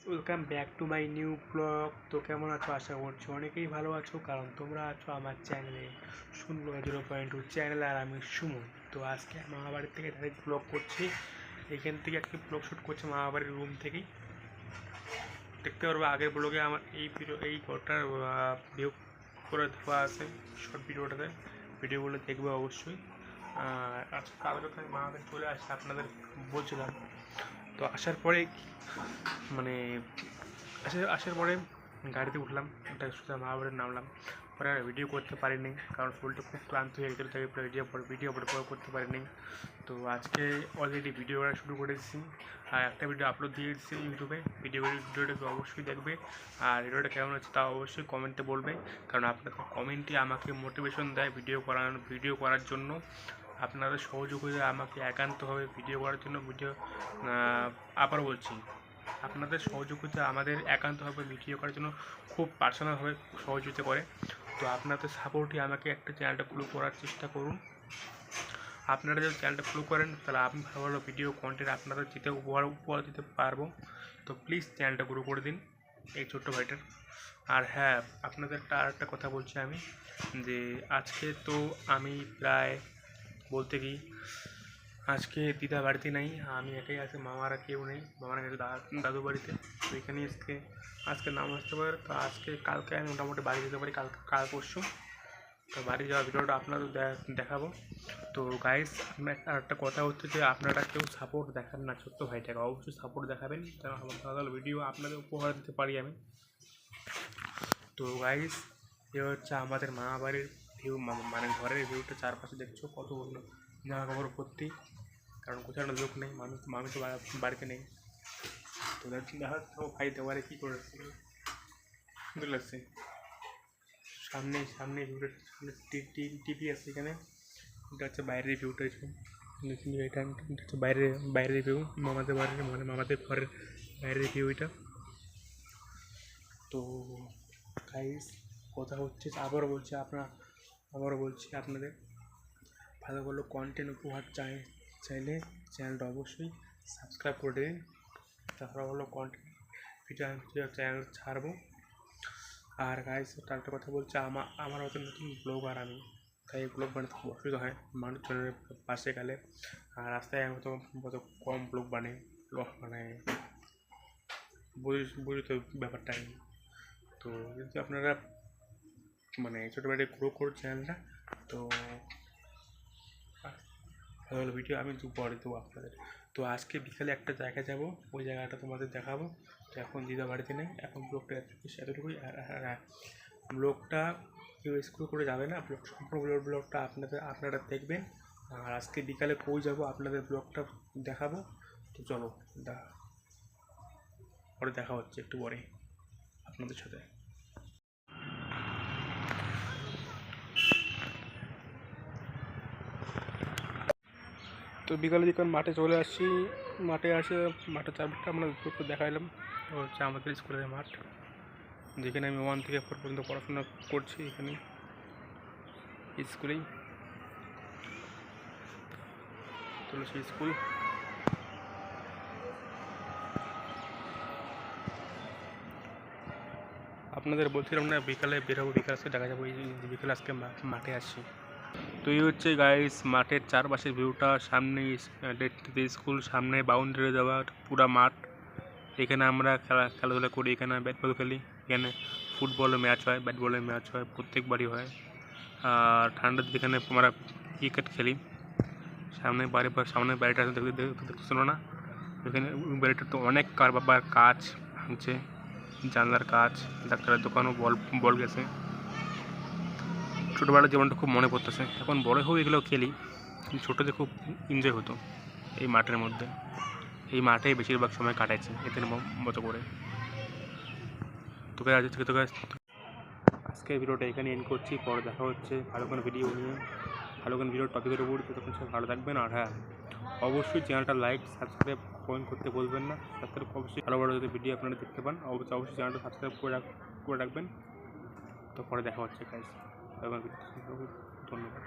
Welcome back to my new blog. তো কেমন আছো? আশা করছি অনেকেই ভালো আছো, কারণ তোমরা আছো আমার চ্যানেলে 0.2 চ্যানেল, আর আমি সুমন। তো আজকে মামাবাড়ির থেকে ডাইরেক্ট ব্লগ করছি। এখান থেকে একটা ব্লগ শ্যুট করছে মামাবাড়ির রুম থেকেই। দেখতে পারবো আগের ব্লগে আমার এই ঘরটার ভিউ করে দেওয়া আছে শর্ট ভিডিওটাতে। ভিডিওগুলো দেখবে অবশ্যই। আজকে কালকে আমি মামাবাড়ি চলে আসছে আপনাদের বলছিলাম। তো আসার পরে মানে আসার পরে গাড়িতে উঠলাম, একটা সোজা মামাবাড়ির নামলাম। পরে আর ভিডিও করতে পারিনি, কারণ শরীরটা খুব ক্লান্ত হয়ে গেছিলো, তাই ভিডিও করতে পারিনি। তো আজকে অলরেডি ভিডিও করা শুরু করেছি, আর একটা ভিডিও আপলোড দিয়ে দিচ্ছি ইউটিউবে। ভিডিওটাকে অবশ্যই দেখবে, আর ভিডিওটা কেমন হচ্ছে তা অবশ্যই কমেন্টে বলবে, কারণ আপনাদের কমেন্টই আমাকে মোটিভেশন দেয় ভিডিও করার জন্য। আপনাদের সহযোগিতা আমাকে একান্তভাবে ভিডিও করার জন্য আবার বলছি, আপনাদের সহযোগিতা আমাদের একান্তভাবে ভিডিও করার জন্য খুব পার্সোনালভাবে সহযোগিতা করে। তো আপনাদের সাপোর্টই আমাকে একটা চ্যানেলটা গ্রো করার চেষ্টা করুন। আপনারা যদি চ্যানেলটা ফলো করেন, তাহলে আমি ভালো ভালো ভিডিও কন্টেন্ট আপনাদের দিতে উপহার দিতে পারবো। তো প্লিজ চ্যানেলটা গ্রো করে দিন এই ছোট্ট ভাইটার। আর হ্যাঁ, আপনাদের আরেকটা কথা বলছি আমি, যে আজকে তো আমি প্রায় বলতে কি, আজকে দিদা বাড়িতে নেই, আমি একাই আছি, মামারা কেউ নেই, মামারা গেছে দাদু বাড়িতে। তো এখানে আজকে নাম আসতে পারে। তো কালকে আমি মোটামুটি বাড়ি যেতে পারি, কাল পরশু। তো বাড়ি যাওয়ার ভিডিওটা আপনাদের দেখাবো। তো গাইস, আর একটা কথা হচ্ছে যে আপনারা কেউ সাপোর্ট দেখান না ছোট্ট ভাইটাকে, অবশ্যই সাপোর্ট দেখাবেন, যেন আমার ভালো ভিডিও আপনাদের উপহার দিতে পারি আমি। তো গাইস, এ হচ্ছে আমাদের মামাবাড়ির ভিউ, মানে ঘরের ভিউটা। চারপাশে দেখছো কত জামা কাপড় ভর্তি, কারণ কোথাও লোক নেই, মানুষ তো বাড়িতে নেই। তো দেখা ভাই দেওয়ারে কী করে সুন্দর লাগছে। সামনে ভিউটা, সামনে টিভি আছে এখানে। এটা হচ্ছে বাইরের ভিউটা, এটা হচ্ছে বাইরের ভিউ, মামাদের বাড়ির, মানে মামাদের ঘরের বাইরের ভিউ এটা। তো গাইস, কথা হচ্ছে আবারও বলছি আপনাদের ভালো ভালো কন্টেন্ট উপহার চাইলে চ্যানেলটা অবশ্যই সাবস্ক্রাইব করে দিন। তারপর ভালো কন্টেন্ট চ্যানেল ছাড়বো। আর গাইস, একটা কথা বলছি, আমার হয়তো নতুন ব্লগার আমি, তাই ব্লগ বানাতে খুব অসুবিধা হয় মানুষজনের পাশে গেলে। আর রাস্তায় আমি তো কম ব্লগ মানে বুঝি তো ব্যাপারটা। তো যদি আপনারা মানে ছোটোবেলায় গ্রো করো চ্যানেলটা, তো ভালো ভালো ভিডিও আমি পরে দেবো আপনাদের। তো আজকে বিকালে একটা জায়গায় যাব, ওই জায়গাটা তোমাদের দেখাবো। তো এখন দিদা বাড়িতে নেই, এখন ব্লগটা এতটুকুই। আর ব্লগটা কেউ স্ক্রল করে যাবে না, সম্পূর্ণ ব্লগটা আপনারা দেখবেন। আর আজকে বিকালে কই যাব আপনাদের ব্লগটা দেখাবো। তো চলো, পরে দেখা হচ্ছে একটু পরে আপনাদের সাথে। তো বিকালে যখন মাঠে চলে আসছি, মাঠে চারপাশটা আমরা একটু দেখাইলাম। তো হচ্ছে আমাদের স্কুলের মাঠ, যেখানে আমি 1 থেকে 4 পর্যন্ত পড়াশোনা করছি, এখানে স্কুলেই তুলসী স্কুল। আপনাদের বলছিলাম না বিকালে বেরোবো, বিকাল আজকে দেখা যাবো, এই বিকালে আজকে মাঠে আসছি। তো এই হচ্ছে গাইস মাঠের চারপাশের ভিউটা। সামনে স্কুল, সামনে বাউন্ডারি দেওয়া পুরা মাঠ। এখানে আমরা খেলাধুলা করি, এখানে ব্যাট বল খেলি, এখানে ফুটবলের ম্যাচ হয়, ব্যাট বলের ম্যাচ হয়, প্রত্যেকবারই হয়। আর ঠান্ডার দিকে এখানে আমরা ক্রিকেট খেলি। সামনে বাড়িটা দেখতেছিল না, এখানে বাড়িটা তো অনেক বাবার কাজ ভাঙছে, জানলার কাজ, ডাক্তারের দোকানও বল গেছে। ছোটোবেলার জীবনটা খুব মনে পড়তেছে। এখন বড় হয়ে এগুলো খেলি, কিন্তু ছোটোতে খুব এনজয় হতো এই মাঠের মধ্যে। এই মাঠেই বেশিরভাগ সময় কাটাইছি এদের মতো করে। তোকে আজকের ভিডিওটা এখানে এন্ড করছি, পরে দেখা হচ্ছে ভালো কোনো ভিডিও নিয়ে, ভালো কোনো ভিডিও টপিকের উপর। তখন সব ভালো থাকবেন। আর হ্যাঁ, অবশ্যই চ্যানেলটা লাইক সাবস্ক্রাইব কমেন্ট করতে বলবেন না। সাবস্ক্রাইব অবশ্যই, ভালো ভালো যদি ভিডিও আপনারা দেখতে পান অবশ্যই চ্যানেলটা সাবস্ক্রাইব করে রাখবেন। তো পরে দেখা হচ্ছে গাইস, ধন্যবাদ।